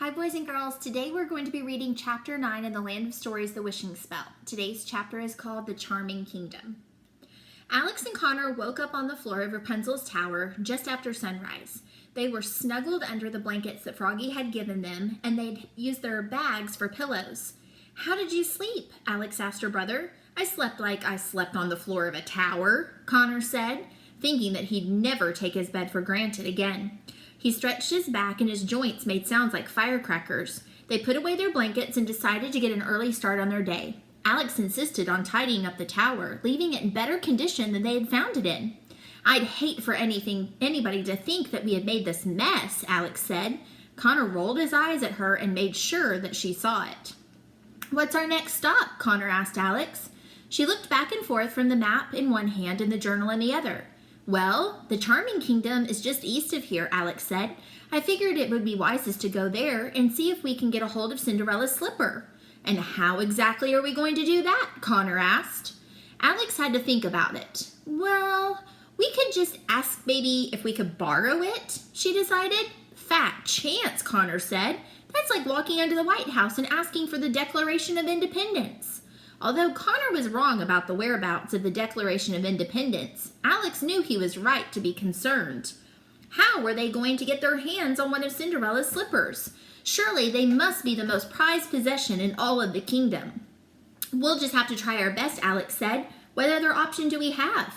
Hi boys and girls, today we're going to be reading chapter 9 in the Land of Stories, The Wishing Spell. Today's chapter is called The Charming Kingdom. Alex and Connor woke up on the floor of Rapunzel's tower just after sunrise. They were snuggled under the blankets that Froggy had given them, and they'd used their bags for pillows. "How did you sleep?" Alex asked her brother. "I slept like I slept on the floor of a tower," Connor said, thinking that he'd never take his bed for granted again. He stretched his back and his joints made sounds like firecrackers. They put away their blankets and decided to get an early start on their day. Alex insisted on tidying up the tower, leaving it in better condition than they had found it in. "I'd hate for anybody to think that we had made this mess," Alex said. Connor rolled his eyes at her and made sure that she saw it. "What's our next stop?" Connor asked Alex. She looked back and forth from the map in one hand and the journal in the other. "Well, the Charming Kingdom is just east of here," Alex said. "I figured it would be wisest to go there and see if we can get a hold of Cinderella's slipper." "And how exactly are we going to do that?" Connor asked. Alex had to think about it. "Well, we could just ask maybe if we could borrow it," she decided. "Fat chance," Connor said. "That's like walking into the White House and asking for the Declaration of Independence." Although Connor was wrong about the whereabouts of the Declaration of Independence, Alex knew he was right to be concerned. How were they going to get their hands on one of Cinderella's slippers? Surely they must be the most prized possession in all of the kingdom. "We'll just have to try our best," Alex said. "What other option do we have?"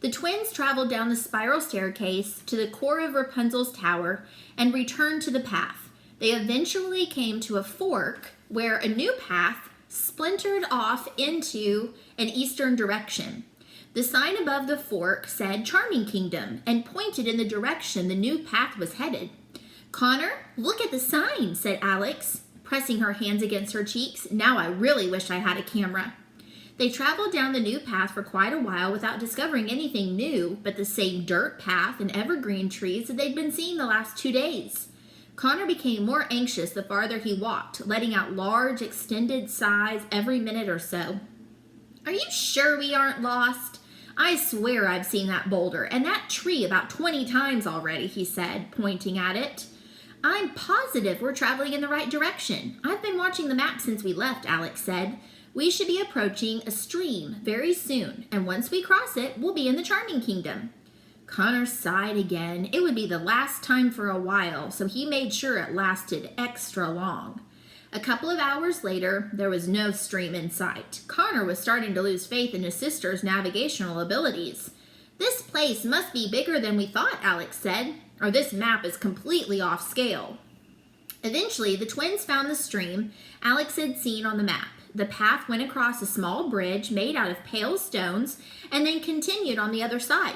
The twins traveled down the spiral staircase to the core of Rapunzel's tower and returned to the path. They eventually came to a fork where a new path splintered off into an eastern direction. The sign above the fork said Charming Kingdom and pointed in the direction the new path was headed. "Connor, look at the sign," said Alex, pressing her hands against her cheeks. "Now I really wish I had a camera." They traveled down the new path for quite a while without discovering anything new but the same dirt path and evergreen trees that they'd been seeing the last 2 days. Connor became more anxious the farther he walked, letting out large, extended sighs every minute or so. "Are you sure we aren't lost? I swear I've seen that boulder and that tree about 20 times already," he said, pointing at it. "I'm positive we're traveling in the right direction. I've been watching the map since we left," Alex said. "We should be approaching a stream very soon, and once we cross it, we'll be in the Charming Kingdom." Connor sighed again. It would be the last time for a while, so he made sure it lasted extra long. A couple of hours later, there was no stream in sight. Connor was starting to lose faith in his sister's navigational abilities. "This place must be bigger than we thought," Alex said, "or this map is completely off scale." Eventually, the twins found the stream Alex had seen on the map. The path went across a small bridge made out of pale stones and then continued on the other side.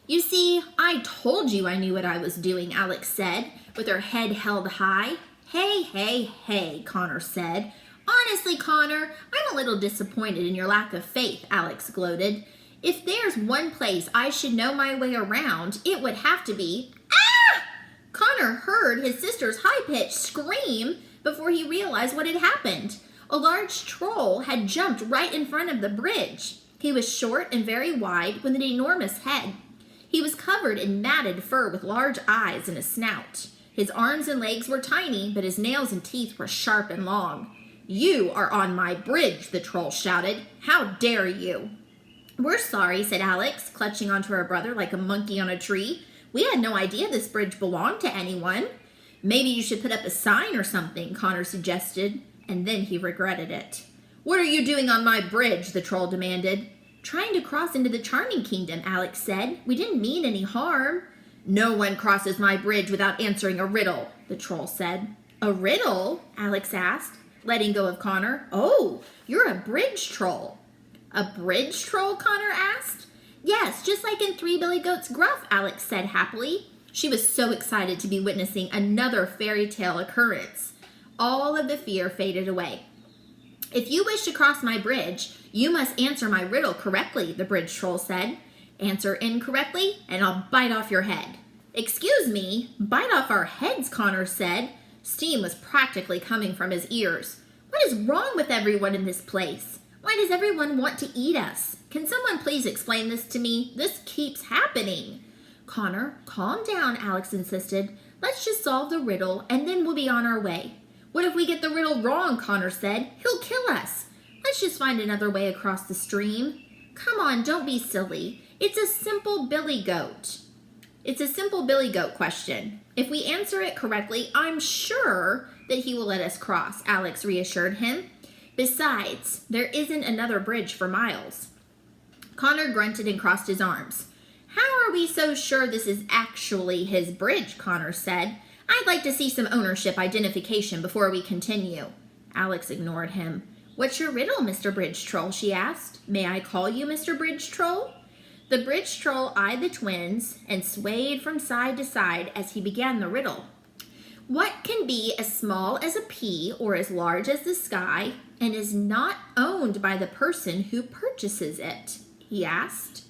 "You see, I told you I knew what I was doing," Alex said, with her head held high. Hey, Connor said. "Honestly, Connor, I'm a little disappointed in your lack of faith," Alex gloated. "If there's one place I should know my way around, it would have to be..." "Ah!" Connor heard his sister's high-pitched scream before he realized what had happened. A large troll had jumped right in front of the bridge. He was short and very wide with an enormous head. He was covered in matted fur with large eyes and a snout. His arms and legs were tiny, but his nails and teeth were sharp and long. "You are on my bridge," the troll shouted. "How dare you?" "We're sorry," said Alex, clutching onto her brother like a monkey on a tree. "We had no idea this bridge belonged to anyone." "Maybe you should put up a sign or something," Connor suggested, and then he regretted it. "What are you doing on my bridge?" the troll demanded. "Trying to cross into the Charming Kingdom," Alex said. "We didn't mean any harm." "No one crosses my bridge without answering a riddle," the troll said. "A riddle?" Alex asked, letting go of Connor. "Oh, you're a bridge troll." "A bridge troll?" Connor asked. "Yes, just like in Three Billy Goat's Gruff," Alex said happily. She was so excited to be witnessing another fairy tale occurrence. All of the fear faded away. "If you wish to cross my bridge, you must answer my riddle correctly," the bridge troll said. "Answer incorrectly, and I'll bite off your head." "Excuse me, bite off our heads," Connor said. Steam was practically coming from his ears. "What is wrong with everyone in this place? Why does everyone want to eat us? Can someone please explain this to me? This keeps happening." "Connor, calm down," Alex insisted. Let's just solve the riddle and then we'll be on our way. What if we get the riddle wrong, Connor said. He'll kill us. Let's just find another way across the stream. Come on, don't be silly. It's a simple billy goat. It's a simple billy goat question. If we answer it correctly, I'm sure that he will let us cross, Alex reassured him. Besides, there isn't another bridge for miles. Connor grunted and crossed his arms. How are we so sure this is actually his bridge, Connor said. I'd like to see some ownership identification before we continue. Alex ignored him. What's your riddle, Mr. Bridge Troll, she asked. May I call you Mr. Bridge Troll? The Bridge Troll eyed the twins and swayed from side to side as he began the riddle. What can be as small as a pea or as large as the sky and is not owned by the person who purchases it? He asked.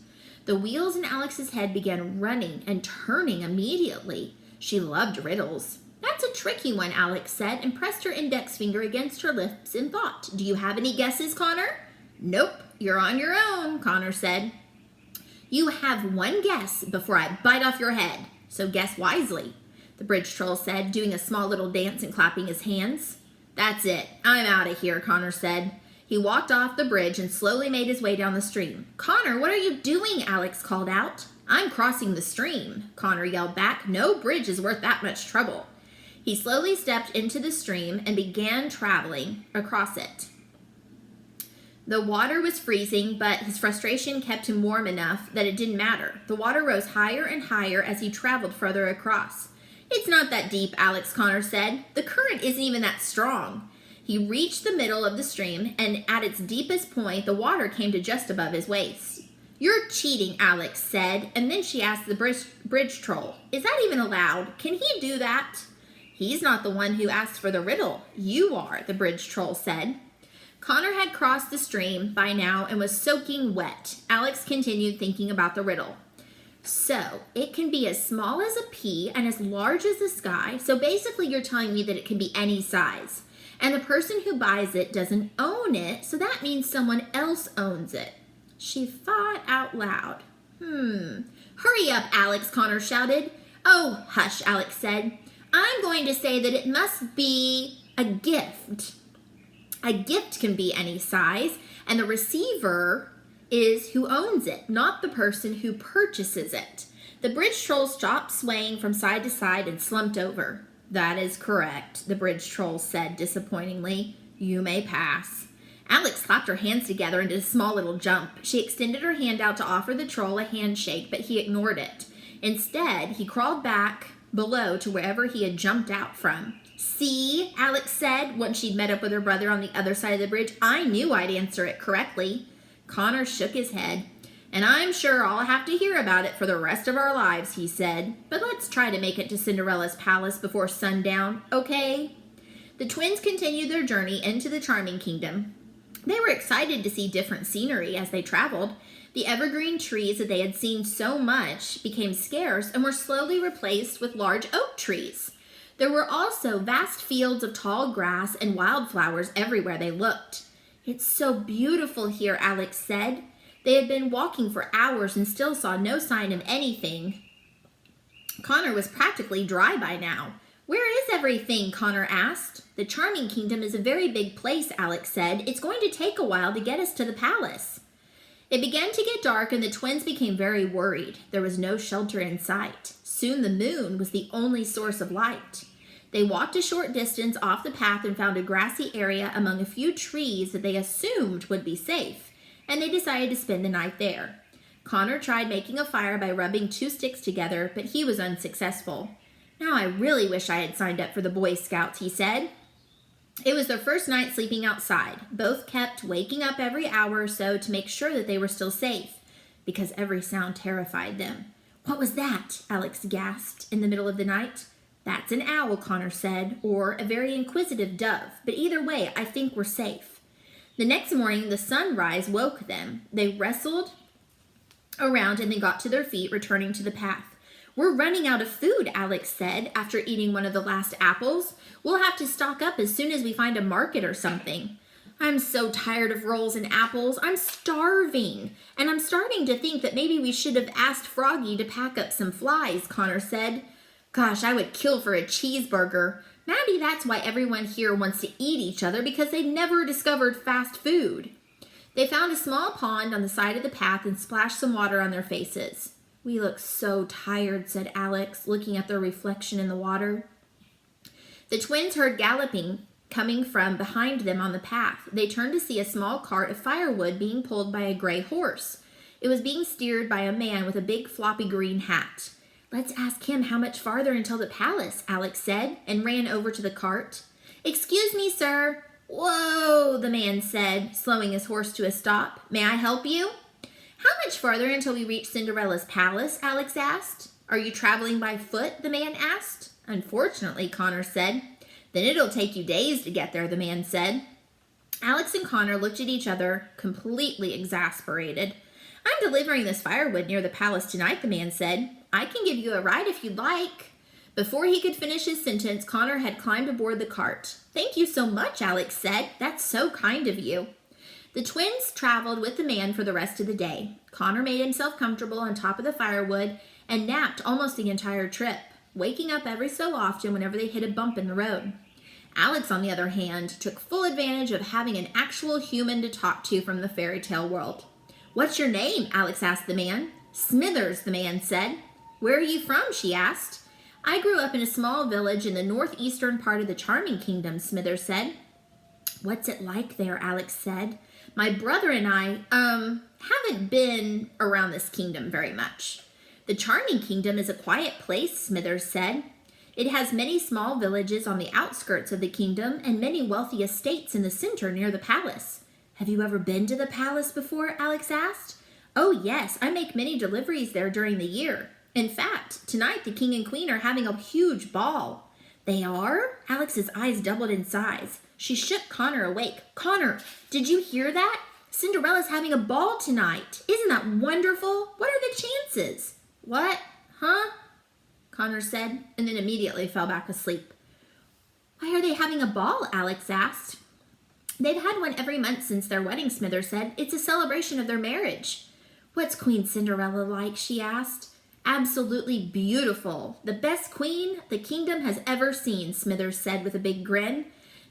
The wheels in Alex's head began running and turning immediately. She loved riddles. That's a tricky one, Alex said, and pressed her index finger against her lips in thought. Do you have any guesses, Connor? Nope, you're on your own, Connor said. You have one guess before I bite off your head, so guess wisely, the Bridge Troll said, doing a small little dance and clapping his hands. That's it. I'm out of here, Connor said. He walked off the bridge and slowly made his way down the stream. Connor, what are you doing? Alex called out. I'm crossing the stream, Connor yelled back. No bridge is worth that much trouble. He slowly stepped into the stream and began traveling across it. The water was freezing, but his frustration kept him warm enough that it didn't matter. The water rose higher and higher as he traveled further across. It's not that deep, Connor said. The current isn't even that strong. He reached the middle of the stream, and at its deepest point, the water came to just above his waist. You're cheating, Alex said, and then she asked the bridge troll, is that even allowed? Can he do that? He's not the one who asked for the riddle. You are, the bridge troll said. Connor had crossed the stream by now and was soaking wet. Alex continued thinking about the riddle. So, it can be as small as a pea and as large as the sky. So basically you're telling me that it can be any size. And the person who buys it doesn't own it, so that means someone else owns it. She thought out loud. Hurry up, Alex, Connor shouted. Oh, hush, Alex said. I'm going to say that it must be a gift. A gift can be any size, and the receiver is who owns it, not the person who purchases it. The bridge troll stopped swaying from side to side and slumped over. That is correct, the bridge troll said disappointingly. You may pass. Alex clapped her hands together and did a small little jump. She extended her hand out to offer the troll a handshake, but he ignored it. Instead, he crawled back below to wherever he had jumped out from. See, Alex said, once she'd met up with her brother on the other side of the bridge, I knew I'd answer it correctly. Connor shook his head. And I'm sure I'll have to hear about it for the rest of our lives, he said. But let's try to make it to Cinderella's palace before sundown, okay? The twins continued their journey into the Charming Kingdom. They were excited to see different scenery as they traveled. The evergreen trees that they had seen so much became scarce and were slowly replaced with large oak trees. There were also vast fields of tall grass and wildflowers everywhere they looked. It's so beautiful here, Alex said. They had been walking for hours and still saw no sign of anything. Connor was practically dry by now. Where is everything? Connor asked. The Charming Kingdom is a very big place, Alex said. It's going to take a while to get us to the palace. It began to get dark and the twins became very worried. There was no shelter in sight. Soon the moon was the only source of light. They walked a short distance off the path and found a grassy area among a few trees that they assumed would be safe, and they decided to spend the night there. Connor tried making a fire by rubbing 2 sticks together, but he was unsuccessful. Now I really wish I had signed up for the Boy Scouts, he said. It was their first night sleeping outside. Both kept waking up every hour or so to make sure that they were still safe, because every sound terrified them. What was that? Alex gasped in the middle of the night. That's an owl, Connor said, or a very inquisitive dove, but either way, I think we're safe. The next morning, the sunrise woke them. They wrestled around and then got to their feet, returning to the path. We're running out of food, Alex said, after eating one of the last apples. We'll have to stock up as soon as we find a market or something. I'm so tired of rolls and apples. I'm starving. And I'm starting to think that maybe we should have asked Froggy to pack up some flies, Connor said. Gosh, I would kill for a cheeseburger. Maybe that's why everyone here wants to eat each other, because they never discovered fast food. They found a small pond on the side of the path and splashed some water on their faces. We look so tired, said Alex, looking at their reflection in the water. The twins heard galloping coming from behind them on the path. They turned to see a small cart of firewood being pulled by a gray horse. It was being steered by a man with a big floppy green hat. Let's ask him how much farther until the palace, Alex said, and ran over to the cart. Excuse me, sir. Whoa, the man said, slowing his horse to a stop. May I help you? How much farther until we reach Cinderella's palace? Alex asked. Are you traveling by foot? The man asked. Unfortunately, Connor said. Then it'll take you days to get there, the man said. Alex and Connor looked at each other, completely exasperated. I'm delivering this firewood near the palace tonight, the man said. I can give you a ride if you'd like. Before he could finish his sentence, Connor had climbed aboard the cart. Thank you so much, Alex said. That's so kind of you. The twins traveled with the man for the rest of the day. Connor made himself comfortable on top of the firewood and napped almost the entire trip, waking up every so often whenever they hit a bump in the road. Alex, on the other hand, took full advantage of having an actual human to talk to from the fairy tale world. What's your name? Alex asked the man. Smithers, the man said. Where are you from? She asked. I grew up in a small village in the northeastern part of the Charming Kingdom, Smithers said. What's it like there? Alex said. My brother and I, haven't been around this kingdom very much. The Charming Kingdom is a quiet place, Smithers said. It has many small villages on the outskirts of the kingdom and many wealthy estates in the center near the palace. Have you ever been to the palace before? Alex asked. Oh, yes, I make many deliveries there during the year. In fact, tonight the king and queen are having a huge ball. They are? Alex's eyes doubled in size. She shook Connor awake. Connor, did you hear that? Cinderella's having a ball tonight. Isn't that wonderful? What are the chances? What? Huh? Connor said, and then immediately fell back asleep. Why are they having a ball? Alex asked. They've had one every month since their wedding, Smithers said. It's a celebration of their marriage. What's Queen Cinderella like? She asked. Absolutely beautiful. The best queen the kingdom has ever seen, Smithers said with a big grin.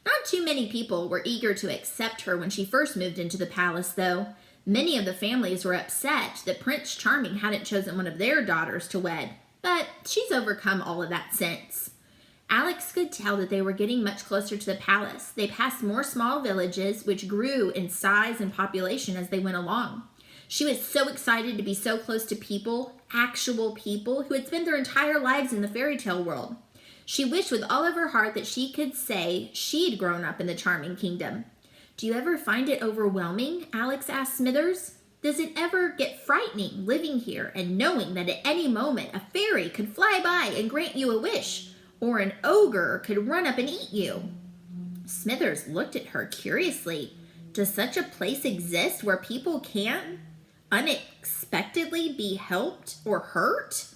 Not too many people were eager to accept her when she first moved into the palace, though. Many of the families were upset that Prince Charming hadn't chosen one of their daughters to wed, but she's overcome all of that since. Alex could tell that they were getting much closer to the palace. They passed more small villages, which grew in size and population as they went along. She was so excited to be so close to people, actual people, who had spent their entire lives in the fairy tale world. She wished with all of her heart that she could say she'd grown up in the Charming Kingdom. Do you ever find it overwhelming? Alex asked Smithers. Does it ever get frightening living here and knowing that at any moment a fairy could fly by and grant you a wish, or an ogre could run up and eat you? Smithers looked at her curiously. Does such a place exist where people can unexpectedly be helped or hurt?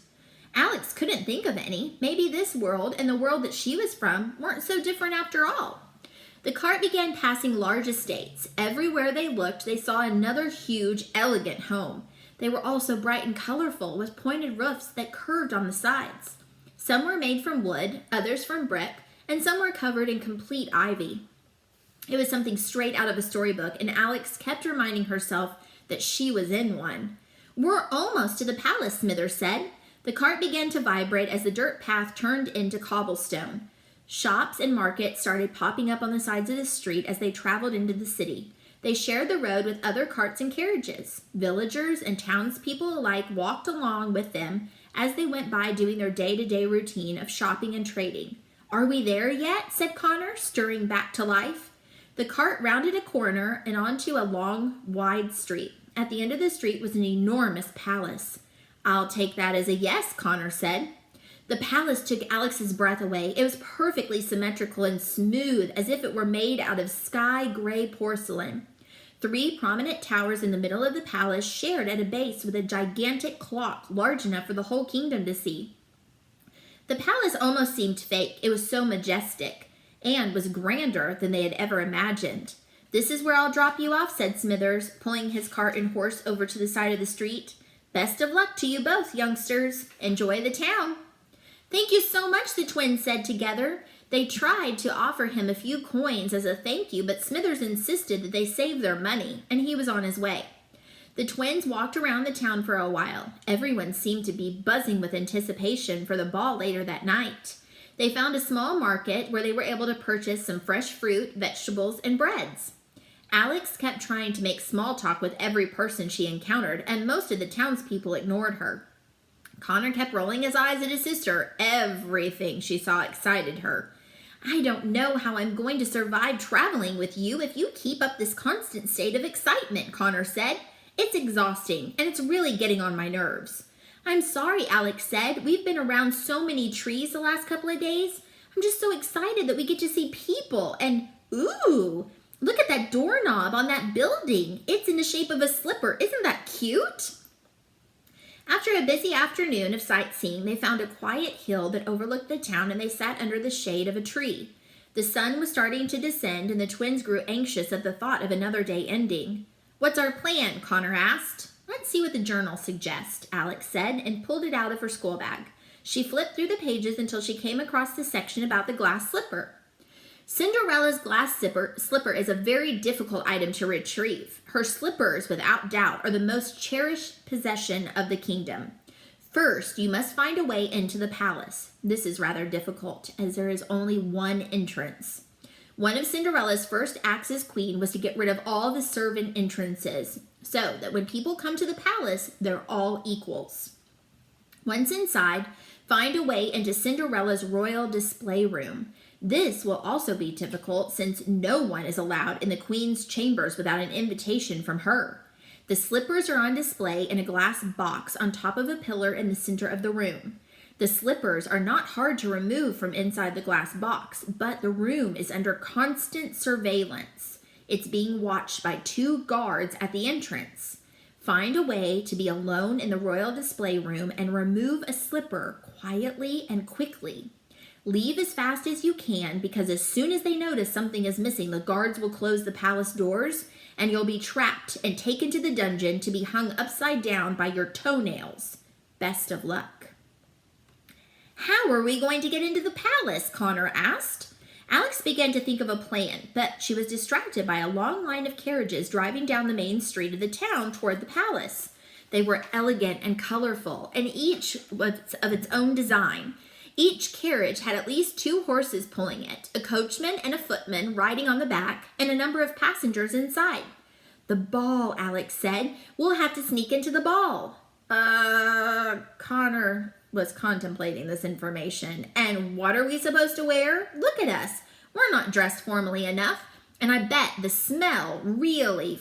Alex couldn't think of any. Maybe this world and the world that she was from weren't so different after all. The cart began passing large estates. Everywhere they looked, they saw another huge, elegant home. They were all so bright and colorful, with pointed roofs that curved on the sides. Some were made from wood, others from brick, and some were covered in complete ivy. It was something straight out of a storybook, and Alex kept reminding herself that she was in one. We're almost to the palace, Smithers said. The cart began to vibrate as the dirt path turned into cobblestone. Shops and markets started popping up on the sides of the street as they traveled into the city. They shared the road with other carts and carriages. Villagers and townspeople alike walked along with them as they went by doing their day-to-day routine of shopping and trading. Are we there yet? Said Connor, stirring back to life. The cart rounded a corner and onto a long, wide street. At the end of the street was an enormous palace. I'll take that as a yes, Connor said. The palace took Alex's breath away. It was perfectly symmetrical and smooth, as if it were made out of sky-gray porcelain. 3 prominent towers in the middle of the palace shared at a base with a gigantic clock large enough for the whole kingdom to see. The palace almost seemed fake. It was so majestic and was grander than they had ever imagined. This is where I'll drop you off, said Smithers, pulling his cart and horse over to the side of the street. Best of luck to you both, youngsters. Enjoy the town. "Thank you so much," the twins said together. They tried to offer him a few coins as a thank you, but Smithers insisted that they save their money, and he was on his way. The twins walked around the town for a while. Everyone seemed to be buzzing with anticipation for the ball later that night. They found a small market where they were able to purchase some fresh fruit, vegetables, and breads. Alex kept trying to make small talk with every person she encountered, and most of the townspeople ignored her. Connor kept rolling his eyes at his sister. Everything she saw excited her. "I don't know how I'm going to survive traveling with you if you keep up this constant state of excitement," Connor said. "It's exhausting, and it's really getting on my nerves." "I'm sorry," Alex said. "We've been around so many trees the last couple of days. I'm just so excited that we get to see people. And, ooh, look at that doorknob on that building. It's in the shape of a slipper. Isn't that cute?" After a busy afternoon of sightseeing, they found a quiet hill that overlooked the town, and they sat under the shade of a tree. The sun was starting to descend, and the twins grew anxious at the thought of another day ending. "What's our plan?" Connor asked. "Let's see what the journal suggests," Alex said, and pulled it out of her school bag. She flipped through the pages until she came across the section about the glass slipper. "Cinderella's glass slipper is a very difficult item to retrieve. Her slippers, without doubt, are the most cherished possession of the kingdom. First, you must find a way into the palace. This is rather difficult, as there is only one entrance. One of Cinderella's first acts as queen was to get rid of all the servant entrances, so that when people come to the palace, they're all equals. Once inside, find a way into Cinderella's royal display room. This will also be difficult since no one is allowed in the queen's chambers without an invitation from her. The slippers are on display in a glass box on top of a pillar in the center of the room. The slippers are not hard to remove from inside the glass box, but the room is under constant surveillance. It's being watched by 2 guards at the entrance. Find a way to be alone in the royal display room and remove a slipper quietly and quickly. Leave as fast as you can, because as soon as they notice something is missing, the guards will close the palace doors and you'll be trapped and taken to the dungeon to be hung upside down by your toenails. Best of luck." "How are we going to get into the palace?" Connor asked. Alex began to think of a plan, but she was distracted by a long line of carriages driving down the main street of the town toward the palace. They were elegant and colorful, and each was of its own design. Each carriage had at least 2 horses pulling it, a coachman and a footman riding on the back, and a number of passengers inside. "The ball," Alex said. "We'll have to sneak into the ball." Connor was contemplating this information. "And what are we supposed to wear? Look at us. We're not dressed formally enough. And I bet we smell really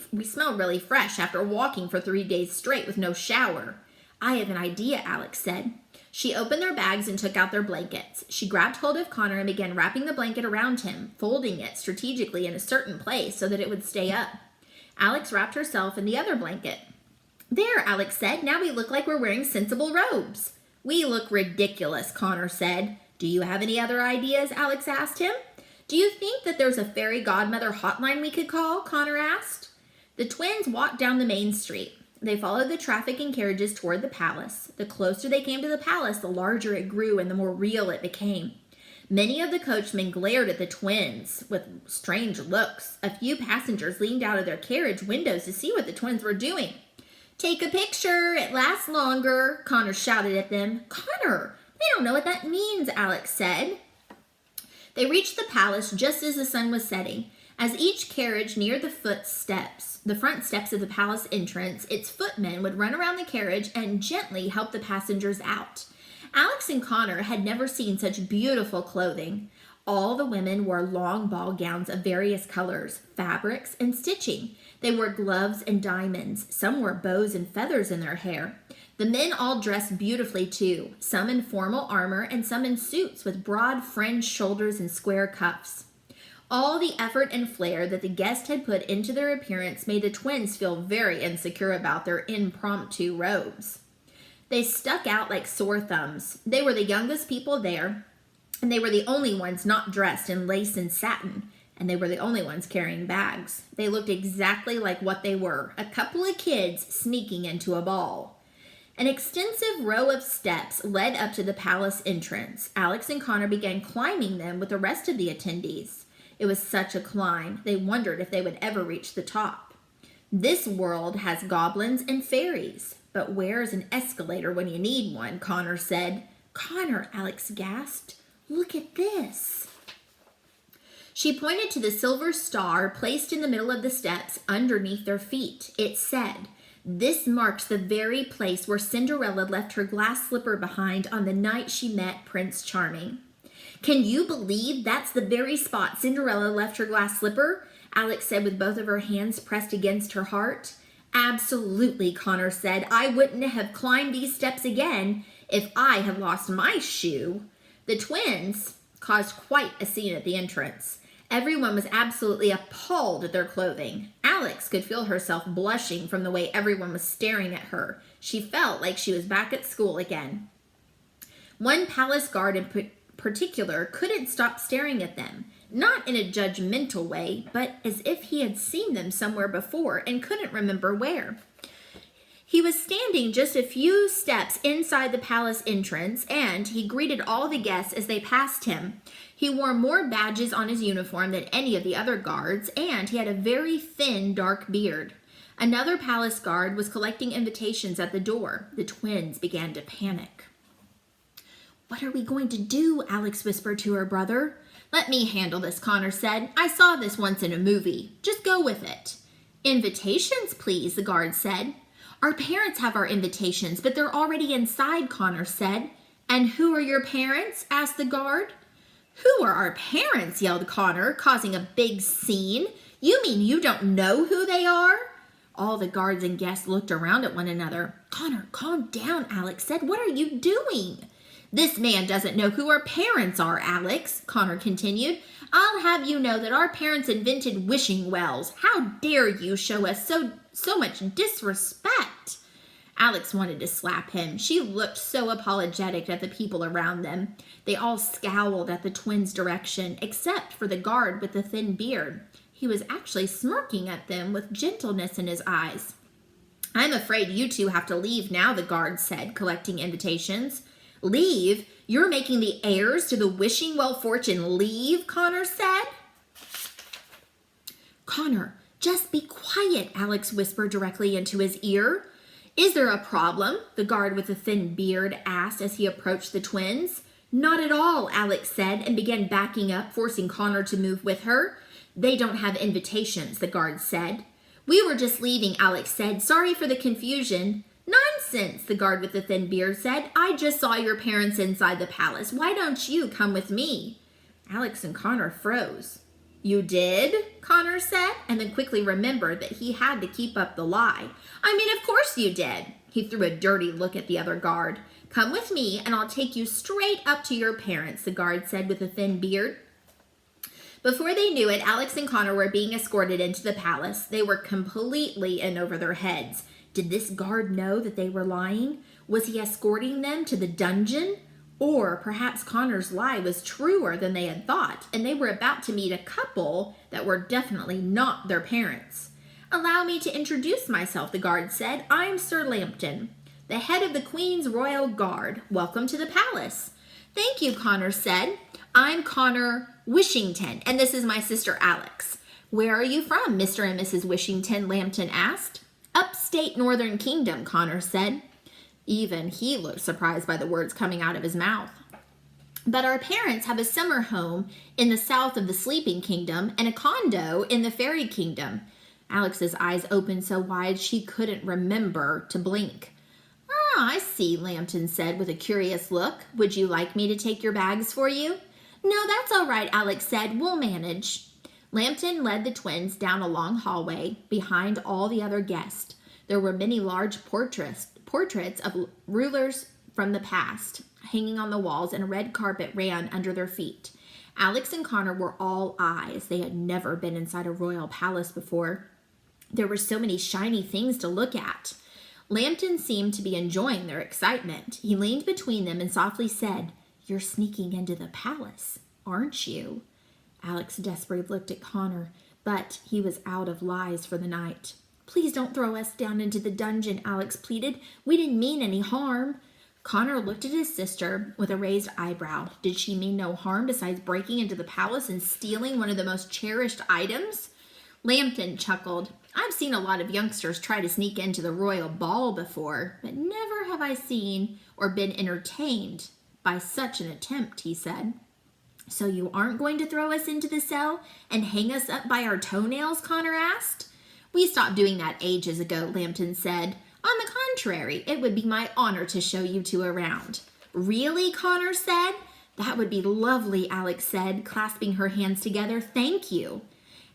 fresh after walking for 3 days straight with no shower." "I have an idea," Alex said. She opened their bags and took out their blankets. She grabbed hold of Connor and began wrapping the blanket around him, folding it strategically in a certain place so that it would stay up. Alex wrapped herself in the other blanket. "There," Alex said. "Now we look like we're wearing sensible robes." "We look ridiculous," Connor said. "Do you have any other ideas?" Alex asked him. "Do you think that there's a fairy godmother hotline we could call?" Connor asked. The twins walked down the main street. They followed the traffic and carriages toward the palace. The closer they came to the palace, the larger it grew and the more real it became. Many of the coachmen glared at the twins with strange looks. A few passengers leaned out of their carriage windows to see what the twins were doing. "Take a picture, it lasts longer," Connor shouted at them. "Connor, they don't know what that means," Alex said. They reached the palace just as the sun was setting. As each carriage neared the front steps of the palace entrance, its footmen would run around the carriage and gently help the passengers out. Alex and Connor had never seen such beautiful clothing. All the women wore long ball gowns of various colors, fabrics, and stitching. They wore gloves and diamonds. Some wore bows and feathers in their hair. The men all dressed beautifully too, some in formal armor and some in suits with broad fringed shoulders and square cuffs. All the effort and flair that the guests had put into their appearance made the twins feel very insecure about their impromptu robes. They stuck out like sore thumbs. They were the youngest people there, and they were the only ones not dressed in lace and satin, and they were the only ones carrying bags. They looked exactly like what they were, a couple of kids sneaking into a ball. An extensive row of steps led up to the palace entrance. Alex and Connor began climbing them with the rest of the attendees. It was such a climb, they wondered if they would ever reach the top. This world has goblins and fairies, but where's an escalator when you need one? Connor said. Connor, Alex gasped, look at this. She pointed to the silver star placed in the middle of the steps underneath their feet. It said, this marks the very place where Cinderella left her glass slipper behind on the night she met Prince Charming. Can you believe that's the very spot Cinderella left her glass slipper? Alex said with both of her hands pressed against her heart. Absolutely, Connor said. I wouldn't have climbed these steps again if I had lost my shoe. The twins caused quite a scene at the entrance. Everyone was absolutely appalled at their clothing. Alex could feel herself blushing from the way everyone was staring at her. She felt like she was back at school again. One palace guard in particular couldn't stop staring at them, not in a judgmental way, but as if he had seen them somewhere before and couldn't remember where. He was standing just a few steps inside the palace entrance, and he greeted all the guests as they passed him. He wore more badges on his uniform than any of the other guards, and he had a very thin, dark beard. Another palace guard was collecting invitations at the door. The twins began to panic. What are we going to do? Alex whispered to her brother. Let me handle this, Connor said. I saw this once in a movie. Just go with it. Invitations, please, the guard said. Our parents have our invitations, but they're already inside, Connor said. And who are your parents? Asked the guard. Who are our parents? Yelled Connor, causing a big scene. You mean you don't know who they are? All the guards and guests looked around at one another. Connor, calm down, Alex said. What are you doing? This man doesn't know who our parents are, Alex, Connor continued. I'll have you know that our parents invented wishing wells. How dare you show us so much disrespect? Alex wanted to slap him. She looked so apologetic at the people around them. They all scowled at the twins' direction, except for the guard with the thin beard. He was actually smirking at them with gentleness in his eyes. I'm afraid you two have to leave now, the guard said, collecting invitations. Leave? You're making the heirs to the wishing well fortune leave, Connor said. Connor, just be quiet, Alex whispered directly into his ear. Is there a problem? The guard with the thin beard asked as he approached the twins. Not at all, Alex said, and began backing up, forcing Connor to move with her. They don't have invitations, the guard said. We were just leaving, Alex said. Sorry for the confusion. Nonsense, the guard with the thin beard said. I just saw your parents inside the palace. Why don't you come with me? Alex and Connor froze. You did? Connor said, and then quickly remembered that he had to keep up the lie. I mean, of course you did. He threw a dirty look at the other guard. Come with me, and I'll take you straight up to your parents, the guard said with a thin beard. Before they knew it, Alex and Connor were being escorted into the palace. They were completely in over their heads. Did this guard know that they were lying? Was he escorting them to the dungeon? Or perhaps Connor's lie was truer than they had thought, and they were about to meet a couple that were definitely not their parents. Allow me to introduce myself, the guard said. I'm Sir Lambton, the head of the Queen's Royal Guard. Welcome to the palace. Thank you, Connor said. I'm Connor Wishington, and this is my sister Alex. Where are you from, Mr. and Mrs. Wishington? Lambton asked. Upstate Northern Kingdom, Connor said. Even he looked surprised by the words coming out of his mouth. But our parents have a summer home in the south of the Sleeping Kingdom and a condo in the Fairy Kingdom. Alex's eyes opened so wide she couldn't remember to blink. Ah, I see, Lambton said with a curious look. Would you like me to take your bags for you? No, that's all right, Alex said. We'll manage. Lambton led the twins down a long hallway behind all the other guests. There were many large portraits of rulers from the past hanging on the walls, and a red carpet ran under their feet. Alex and Connor were all eyes. They had never been inside a royal palace before. There were so many shiny things to look at. Lambton seemed to be enjoying their excitement. He leaned between them and softly said, You're sneaking into the palace, aren't you? Alex desperately looked at Connor, but he was out of lies for the night. Please don't throw us down into the dungeon, Alex pleaded. We didn't mean any harm. Connor looked at his sister with a raised eyebrow. Did she mean no harm besides breaking into the palace and stealing one of the most cherished items? Lambton chuckled. I've seen a lot of youngsters try to sneak into the royal ball before, but never have I seen or been entertained by such an attempt, he said. So you aren't going to throw us into the cell and hang us up by our toenails, Connor asked. We stopped doing that ages ago, Lambton said. On the contrary, it would be my honor to show you two around. Really, Connor said. That would be lovely, Alex said, clasping her hands together. Thank you.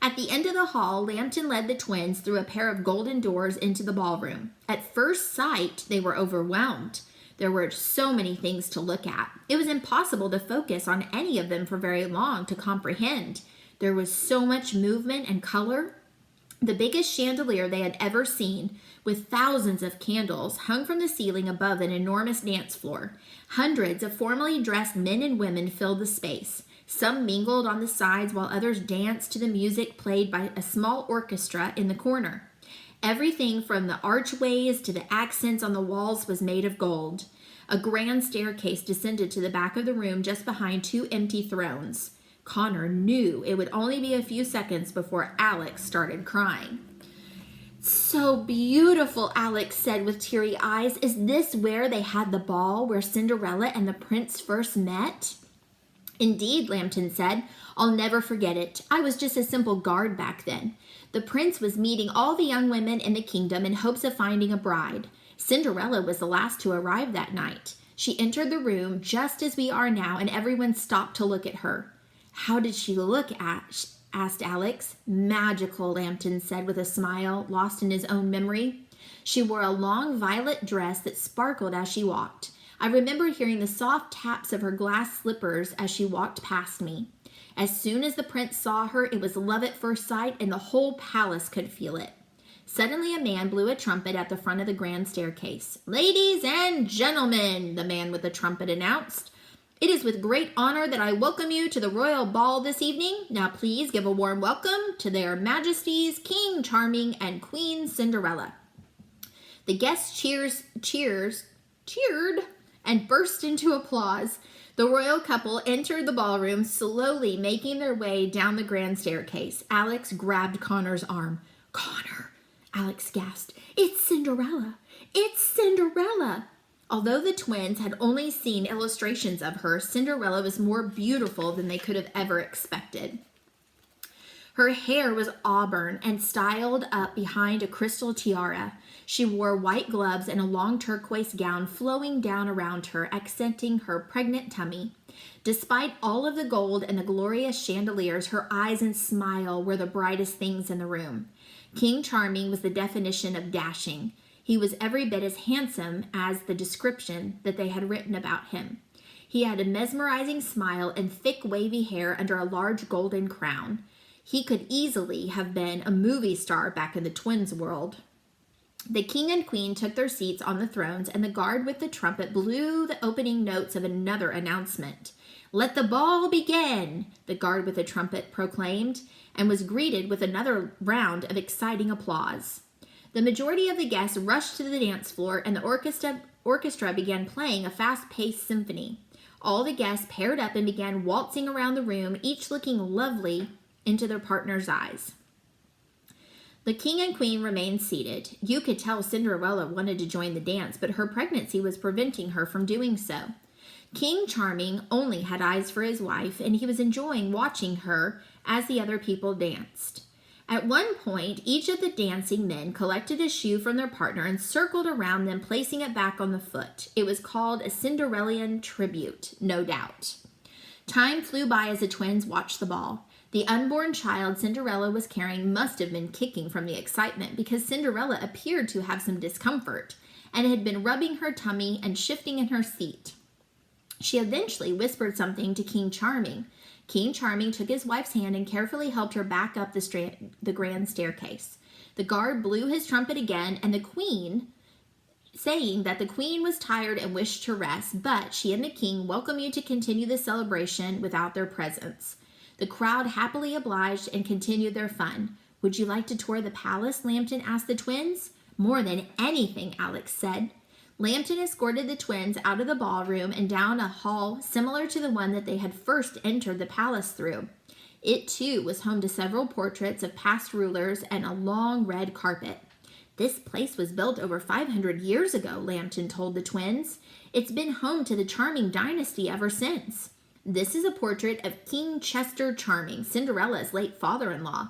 At the end of the hall, Lambton led the twins through a pair of golden doors into the ballroom. At first sight, they were overwhelmed. There were so many things to look at. It was impossible to focus on any of them for very long to comprehend. There was so much movement and color. The biggest chandelier they had ever seen, with thousands of candles, hung from the ceiling above an enormous dance floor. Hundreds of formally dressed men and women filled the space. Some mingled on the sides while others danced to the music played by a small orchestra in the corner. Everything from the archways to the accents on the walls was made of gold. A grand staircase descended to the back of the room just behind two empty thrones. Connor knew it would only be a few seconds before Alex started crying. So beautiful, Alex said with teary eyes. Is this where they had the ball, where Cinderella and the prince first met? Indeed, Lambton said. I'll never forget it. I was just a simple guard back then. The prince was meeting all the young women in the kingdom in hopes of finding a bride. Cinderella was the last to arrive that night. She entered the room just as we are now, and everyone stopped to look at her. How did she look asked Alex. Magical, Lambton said with a smile, lost in his own memory. She wore a long violet dress that sparkled as she walked. I remember hearing the soft taps of her glass slippers as she walked past me. As soon as the prince saw her, it was love at first sight, and the whole palace could feel it. Suddenly a man blew a trumpet at the front of the grand staircase. Ladies and gentlemen, the man with the trumpet announced. It is with great honor that I welcome you to the royal ball this evening. Now please give a warm welcome to their majesties, King Charming and Queen Cinderella. The guests cheered and burst into applause. The royal couple entered the ballroom, slowly making their way down the grand staircase. Alex grabbed Connor's arm. Connor, Alex gasped. It's Cinderella. It's Cinderella. Although the twins had only seen illustrations of her, Cinderella was more beautiful than they could have ever expected. Her hair was auburn and styled up behind a crystal tiara. She wore white gloves and a long turquoise gown flowing down around her, accenting her pregnant tummy. Despite all of the gold and the glorious chandeliers, her eyes and smile were the brightest things in the room. King Charming was the definition of dashing. He was every bit as handsome as the description that they had written about him. He had a mesmerizing smile and thick wavy hair under a large golden crown. He could easily have been a movie star back in the twins' world. The king and queen took their seats on the thrones, and the guard with the trumpet blew the opening notes of another announcement. Let the ball begin, the guard with the trumpet proclaimed, and was greeted with another round of exciting applause. The majority of the guests rushed to the dance floor, and the orchestra began playing a fast-paced symphony. All the guests paired up and began waltzing around the room, each looking lovely into their partner's eyes. The king and queen remained seated. You could tell Cinderella wanted to join the dance, but her pregnancy was preventing her from doing so. King Charming only had eyes for his wife, and he was enjoying watching her as the other people danced. At one point, each of the dancing men collected a shoe from their partner and circled around them, placing it back on the foot. It was called a Cinderellian tribute, no doubt. Time flew by as the twins watched the ball. The unborn child Cinderella was carrying must have been kicking from the excitement, because Cinderella appeared to have some discomfort and had been rubbing her tummy and shifting in her seat. She eventually whispered something to King Charming. King Charming took his wife's hand and carefully helped her back up the grand staircase. The guard blew his trumpet again, and the queen, saying that the queen was tired and wished to rest, but she and the king welcome you to continue the celebration without their presence. The crowd happily obliged and continued their fun. Would you like to tour the palace? Lambton asked the twins. More than anything, Alex said. Lambton escorted the twins out of the ballroom and down a hall similar to the one that they had first entered the palace through. It, too, was home to several portraits of past rulers and a long red carpet. This place was built over 500 years ago, Lambton told the twins. It's been home to the Charming dynasty ever since. This is a portrait of King Chester Charming, Cinderella's late father-in-law.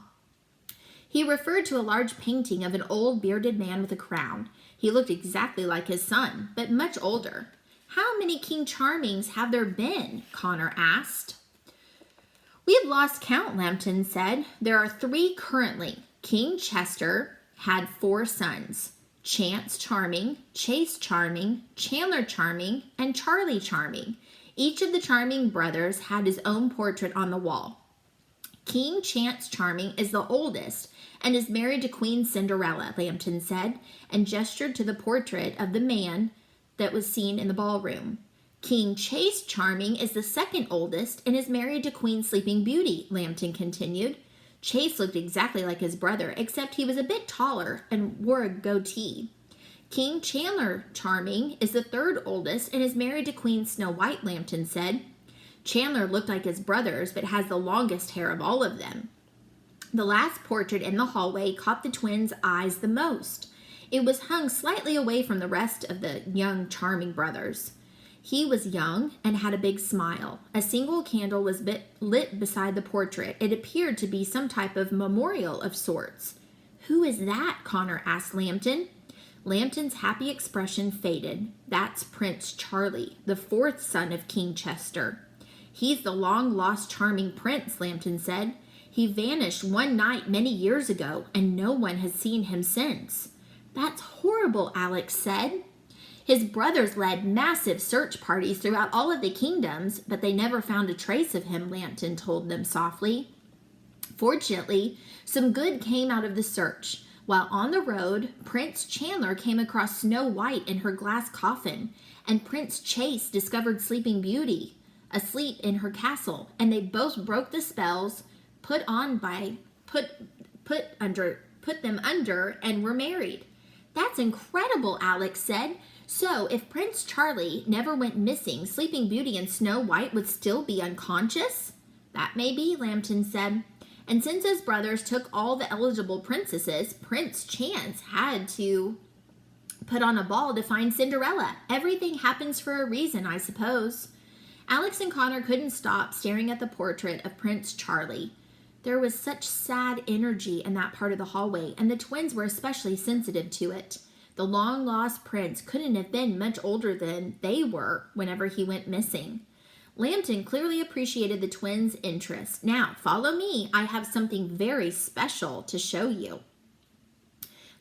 He referred to a large painting of an old bearded man with a crown. He looked exactly like his son, but much older. How many King Charmings have there been? Connor asked. We have lost count, Lambton said. There are 3 currently. King Chester had 4 sons. Chance Charming, Chase Charming, Chandler Charming, and Charlie Charming. Each of the Charming brothers had his own portrait on the wall. King Chance Charming is the oldest and is married to Queen Cinderella, Lambton said, and gestured to the portrait of the man that was seen in the ballroom. King Chase Charming is the second oldest and is married to Queen Sleeping Beauty, Lambton continued. Chase looked exactly like his brother, except he was a bit taller and wore a goatee. King Chandler Charming is the third oldest and is married to Queen Snow White, Lambton said. Chandler looked like his brothers, but has the longest hair of all of them. The last portrait in the hallway caught the twins' eyes the most. It was hung slightly away from the rest of the young Charming brothers. He was young and had a big smile. A single candle was lit beside the portrait. It appeared to be some type of memorial of sorts. Who is that? Connor asked Lambton. Lambton's happy expression faded. That's Prince Charlie, the 4th son of King Chester. He's the long-lost Charming prince, Lambton said. He vanished one night many years ago, and no one has seen him since. That's horrible, Alex said. His brothers led massive search parties throughout all of the kingdoms, but they never found a trace of him, Lambton told them softly. Fortunately, some good came out of the search. While on the road, Prince Chandler came across Snow White in her glass coffin, and Prince Chase discovered Sleeping Beauty asleep in her castle, and they both broke the spells put them under and were married. That's incredible, Alex said. So if Prince Charlie never went missing, Sleeping Beauty and Snow White would still be unconscious? That may be, Lambton said. And since his brothers took all the eligible princesses, Prince Chance had to put on a ball to find Cinderella. Everything happens for a reason, I suppose. Alex and Connor couldn't stop staring at the portrait of Prince Charlie. There was such sad energy in that part of the hallway, and the twins were especially sensitive to it. The long-lost prince couldn't have been much older than they were whenever he went missing. Lambton clearly appreciated the twins' interest. Now, follow me. I have something very special to show you.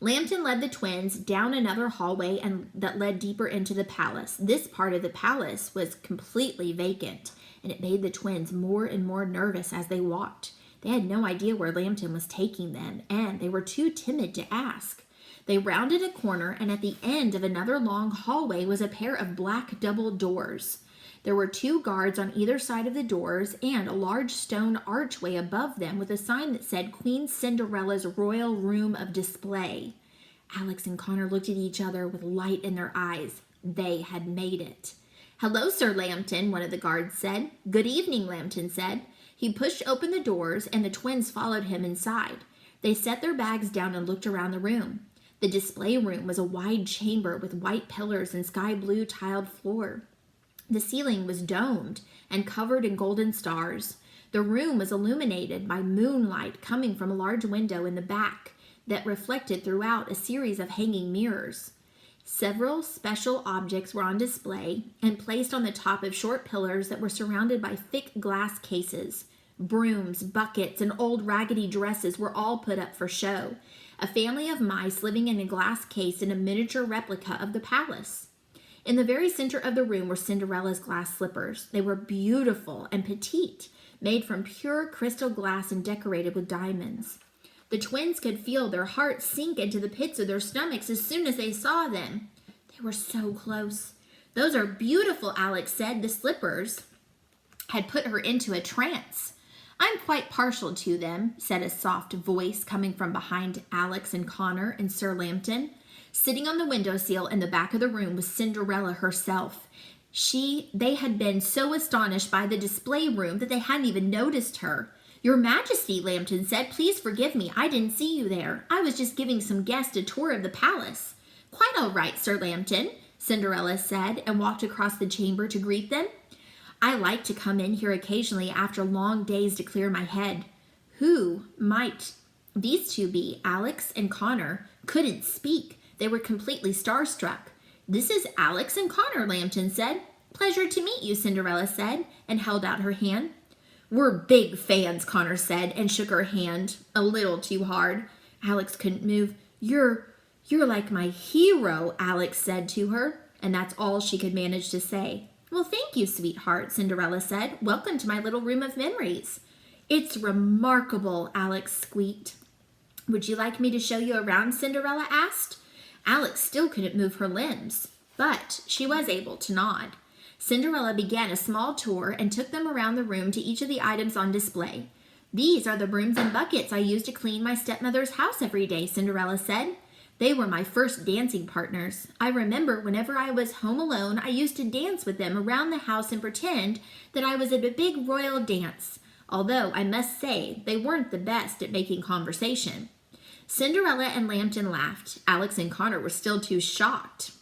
Lambton led the twins down another hallway that led deeper into the palace. This part of the palace was completely vacant, and it made the twins more and more nervous as they walked. They had no idea where Lambton was taking them, and they were too timid to ask. They rounded a corner, and at the end of another long hallway was a pair of black double doors. There were 2 guards on either side of the doors and a large stone archway above them with a sign that said Queen Cinderella's Royal Room of Display. Alex and Connor looked at each other with light in their eyes. They had made it. "Hello, Sir Lambton," one of the guards said. "Good evening," Lambton said. He pushed open the doors, and the twins followed him inside. They set their bags down and looked around the room. The display room was a wide chamber with white pillars and sky blue tiled floor. The ceiling was domed and covered in golden stars. The room was illuminated by moonlight coming from a large window in the back that reflected throughout a series of hanging mirrors. Several special objects were on display and placed on the top of short pillars that were surrounded by thick glass cases. Brooms, buckets, and old raggedy dresses were all put up for show. A family of mice living in a glass case in a miniature replica of the palace. In the very center of the room were Cinderella's glass slippers. They were beautiful and petite, made from pure crystal glass and decorated with diamonds. The twins could feel their hearts sink into the pits of their stomachs as soon as they saw them. They were so close. "Those are beautiful," Alex said. The slippers had put her into a trance. I'm quite partial to them, said a soft voice coming from behind Alex and Connor and Sir Lambton. Sitting on the windowsill in the back of the room was Cinderella herself. They had been so astonished by the display room that they hadn't even noticed her. Your Majesty, Lambton said, please forgive me. I didn't see you there. I was just giving some guests a tour of the palace. Quite all right, Sir Lambton, Cinderella said, and walked across the chamber to greet them. I like to come in here occasionally after long days to clear my head. Who might these two be? Alex and Connor couldn't speak. They were completely starstruck. This is Alex and Connor, Lambton said. Pleasure to meet you, Cinderella said, and held out her hand. We're big fans, Connor said, and shook her hand a little too hard. Alex couldn't move. You're like my hero, Alex said to her, and that's all she could manage to say. Well, thank you, sweetheart, Cinderella said. Welcome to my little room of memories. It's remarkable, Alex squeaked. Would you like me to show you around, Cinderella asked. Alex still couldn't move her limbs, but she was able to nod. Cinderella began a small tour and took them around the room to each of the items on display. These are the brooms and buckets I use to clean my stepmother's house every day, Cinderella said. They were my first dancing partners. I remember whenever I was home alone, I used to dance with them around the house and pretend that I was at a big royal dance, although I must say they weren't the best at making conversation. Cinderella and Lambton laughed. Alex and Connor were still too shocked.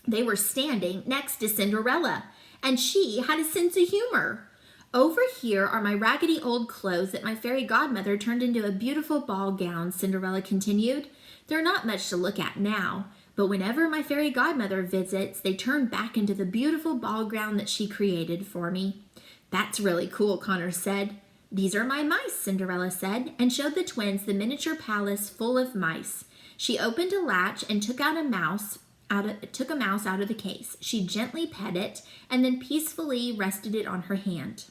They were standing next to Cinderella, and she had a sense of humor. Over here are my raggedy old clothes that my fairy godmother turned into a beautiful ball gown, Cinderella continued. They're not much to look at now, but whenever my fairy godmother visits, they turn back into the beautiful ball gown that she created for me. That's really cool, Connor said. These are my mice, Cinderella said, and showed the twins the miniature palace full of mice. She opened a latch and took a mouse out of the case. She gently pet it and then peacefully rested it on her hand.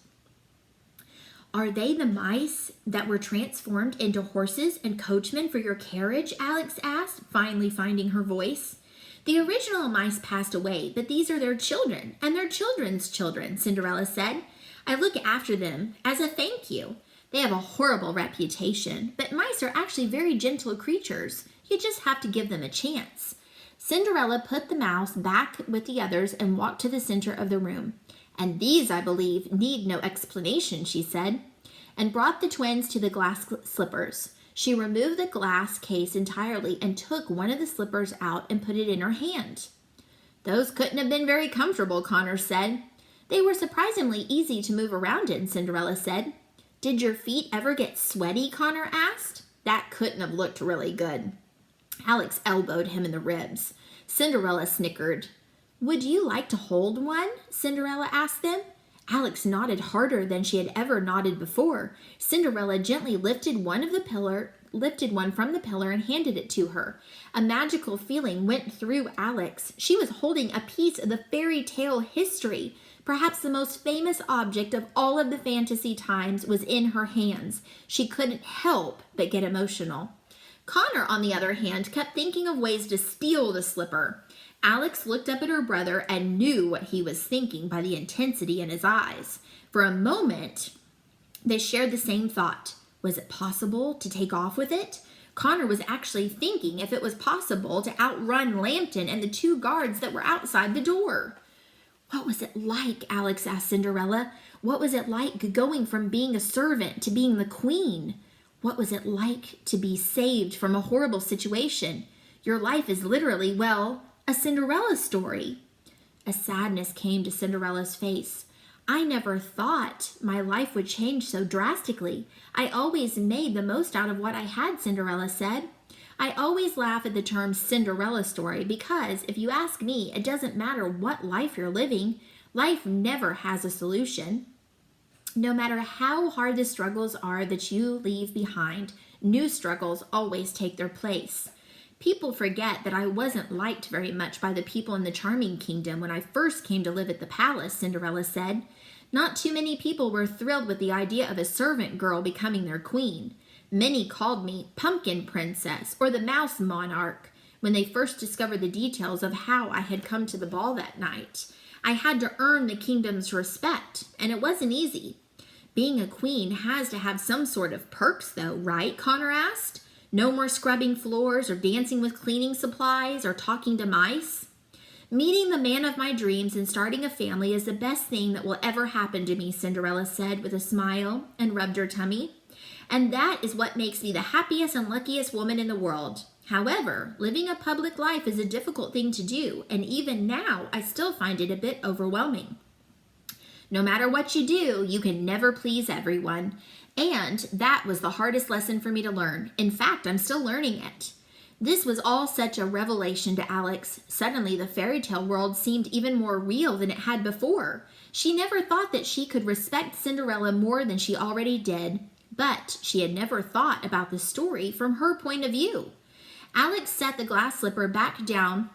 Are they the mice that were transformed into horses and coachmen for your carriage? Alex asked, finally finding her voice. The original mice passed away, but these are their children and their children's children, Cinderella said. I look after them as a thank you. They have a horrible reputation, but mice are actually very gentle creatures. You just have to give them a chance. Cinderella put the mouse back with the others and walked to the center of the room. And these, I believe, need no explanation, she said, and brought the twins to the glass slippers. She removed the glass case entirely and took one of the slippers out and put it in her hand. Those couldn't have been very comfortable, Connor said. They were surprisingly easy to move around in, Cinderella said. Did your feet ever get sweaty, Connor asked. That couldn't have looked really good. Alex elbowed him in the ribs. Cinderella snickered. Would you like to hold one? Cinderella asked them. Alex nodded harder than she had ever nodded before. Cinderella gently lifted one from the pillar and handed it to her. A magical feeling went through Alex. She was holding a piece of the fairy tale history. Perhaps the most famous object of all of the fantasy times was in her hands. She couldn't help but get emotional. Connor, on the other hand, kept thinking of ways to steal the slipper. Alex looked up at her brother and knew what he was thinking by the intensity in his eyes. For a moment, they shared the same thought. Was it possible to take off with it? Connor was actually thinking if it was possible to outrun Lambton and the two guards that were outside the door. What was it like? Alex asked Cinderella. What was it like going from being a servant to being the queen? What was it like to be saved from a horrible situation? Your life is literally, well, a Cinderella story. A sadness came to Cinderella's face. I never thought my life would change so drastically. I always made the most out of what I had, Cinderella said. I always laugh at the term Cinderella story because, if you ask me, it doesn't matter what life you're living. Life never has a solution. No matter how hard the struggles are that you leave behind, new struggles always take their place. People forget that I wasn't liked very much by the people in the Charming Kingdom when I first came to live at the palace, Cinderella said. Not too many people were thrilled with the idea of a servant girl becoming their queen. Many called me Pumpkin Princess or the Mouse Monarch when they first discovered the details of how I had come to the ball that night. I had to earn the kingdom's respect, and it wasn't easy. Being a queen has to have some sort of perks though, right? Connor asked. No more scrubbing floors or dancing with cleaning supplies or talking to mice. Meeting the man of my dreams and starting a family is the best thing that will ever happen to me, Cinderella said with a smile and rubbed her tummy. And that is what makes me the happiest and luckiest woman in the world. However, living a public life is a difficult thing to do, and even now I still find it a bit overwhelming. No matter what you do, you can never please everyone. And that was the hardest lesson for me to learn. In fact, I'm still learning it. This was all such a revelation to Alex. Suddenly, the fairy tale world seemed even more real than it had before. She never thought that she could respect Cinderella more than she already did, but she had never thought about the story from her point of view. Alex set the glass slipper back down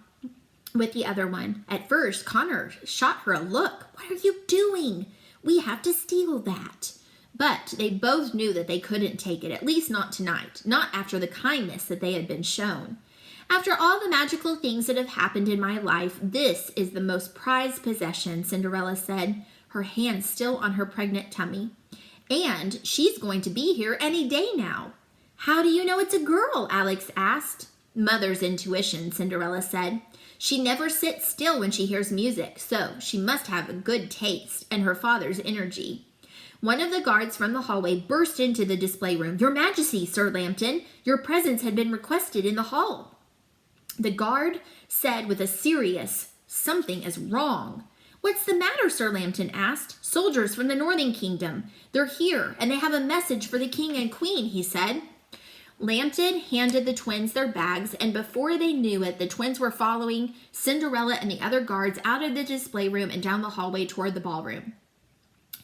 with the other one. At first, Connor shot her a look. "What are you doing? We have to steal that." But they both knew that they couldn't take it, at least not tonight, not after the kindness that they had been shown. "After all the magical things that have happened in my life, this is the most prized possession," Cinderella said, her hand still on her pregnant tummy. "And she's going to be here any day now." "How do you know it's a girl?" Alex asked. "Mother's intuition," Cinderella said. "She never sits still when she hears music, so she must have a good taste and her father's energy." One of the guards from the hallway burst into the display room. "Your Majesty, Sir Lambton, your presence had been requested in the hall." The guard said with a serious, "Something is wrong." "What's the matter?" Sir Lambton asked. "Soldiers from the Northern Kingdom. They're here, and they have a message for the king and queen," he said. Lambton handed the twins their bags, and before they knew it, the twins were following Cinderella and the other guards out of the display room and down the hallway toward the ballroom.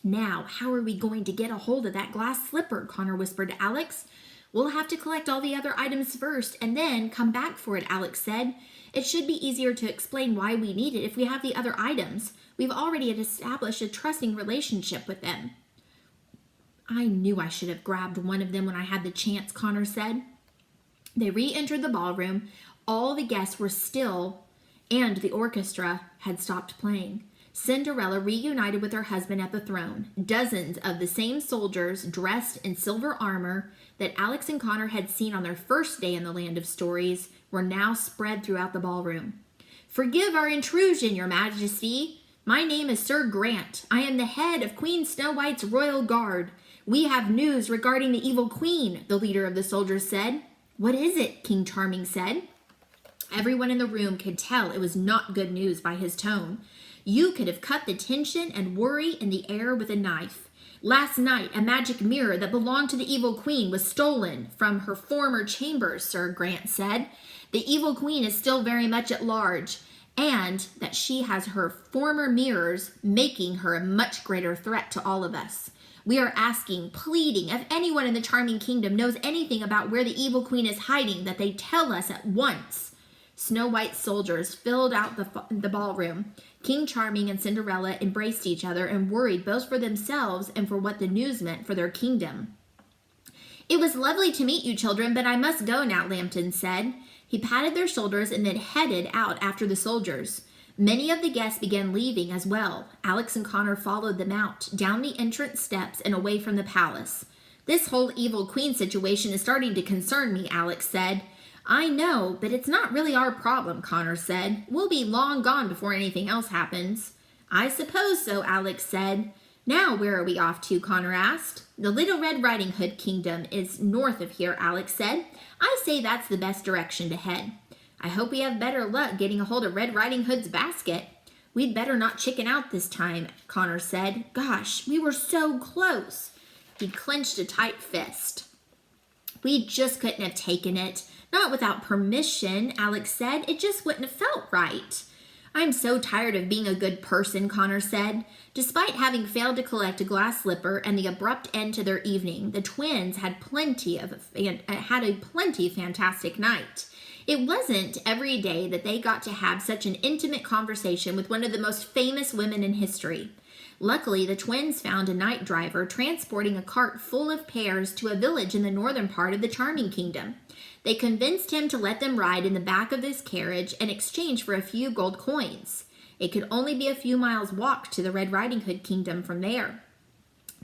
"Now, how are we going to get a hold of that glass slipper?" Connor whispered to Alex. "We'll have to collect all the other items first and then come back for it," Alex said. "It should be easier to explain why we need it if we have the other items. We've already established a trusting relationship with them." "I knew I should have grabbed one of them when I had the chance," Connor said. They re-entered the ballroom. All the guests were still, and the orchestra had stopped playing. Cinderella reunited with her husband at the throne. Dozens of the same soldiers dressed in silver armor that Alex and Connor had seen on their first day in the Land of Stories were now spread throughout the ballroom. "Forgive our intrusion, Your Majesty. My name is Sir Grant. I am the head of Queen Snow White's royal guard. We have news regarding the evil queen," the leader of the soldiers said. "What is it?" King Charming said. Everyone in the room could tell it was not good news by his tone. You could have cut the tension and worry in the air with a knife. "Last night, a magic mirror that belonged to the evil queen was stolen from her former chambers," Sir Grant said. "The evil queen is still very much at large, and that she has her former mirrors, making her a much greater threat to all of us. We are asking, pleading, if anyone in the Charming Kingdom knows anything about where the evil queen is hiding, that they tell us at once." Snow White's soldiers filled out the ballroom. King Charming and Cinderella embraced each other and worried both for themselves and for what the news meant for their kingdom. "It was lovely to meet you, children, but I must go now," Lambton said. He patted their shoulders and then headed out after the soldiers. Many of the guests began leaving as well. Alex and Connor followed them out, down the entrance steps and away from the palace. "This whole evil queen situation is starting to concern me," Alex said. "I know, but it's not really our problem," Connor said. "We'll be long gone before anything else happens." "I suppose so," Alex said. "Now where are we off to?" Connor asked. "The Little Red Riding Hood Kingdom is north of here," Alex said. "I say that's the best direction to head." "I hope we have better luck getting a hold of Red Riding Hood's basket." "We'd better not chicken out this time," Connor said. "Gosh, we were so close." He clenched a tight fist. "We just couldn't have taken it. Not without permission," Alex said. "It just wouldn't have felt right." "I'm so tired of being a good person," Connor said. Despite having failed to collect a glass slipper and the abrupt end to their evening, the twins had a plenty fantastic night. It wasn't every day that they got to have such an intimate conversation with one of the most famous women in history. Luckily, the twins found a night driver transporting a cart full of pears to a village in the northern part of the Charming Kingdom. They convinced him to let them ride in the back of this carriage in exchange for a few gold coins. It could only be a few miles' walk to the Red Riding Hood Kingdom from there.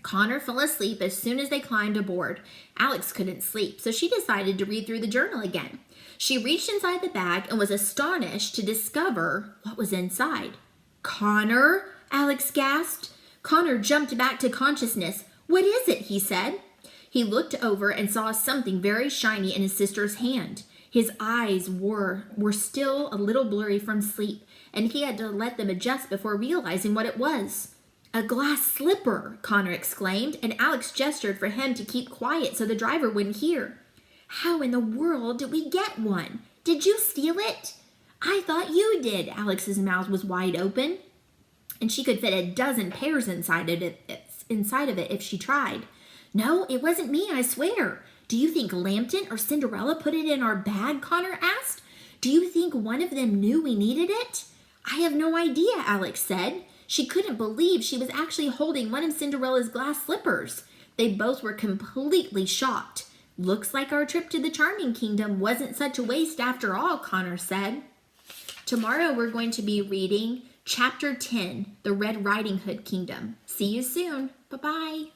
Connor fell asleep as soon as they climbed aboard. Alex couldn't sleep, so she decided to read through the journal again. She reached inside the bag and was astonished to discover what was inside. "Connor?" Alex gasped. Connor jumped back to consciousness. "What is it?" he said. He looked over and saw something very shiny in his sister's hand. His eyes were still a little blurry from sleep, and he had to let them adjust before realizing what it was. "A glass slipper!" Connor exclaimed, and Alex gestured for him to keep quiet so the driver wouldn't hear. "How in the world did we get one? Did you steal it?" "I thought you did." Alex's mouth was wide open, and she could fit a dozen pairs inside of it if she tried. "No, it wasn't me, I swear." "Do you think Lambton or Cinderella put it in our bag?" Connor asked. "Do you think one of them knew we needed it?" "I have no idea," Alex said. She couldn't believe she was actually holding one of Cinderella's glass slippers. They both were completely shocked. "Looks like our trip to the Charming Kingdom wasn't such a waste after all," Connor said. Tomorrow we're going to be reading Chapter 10, The Red Riding Hood Kingdom. See you soon. Bye-bye.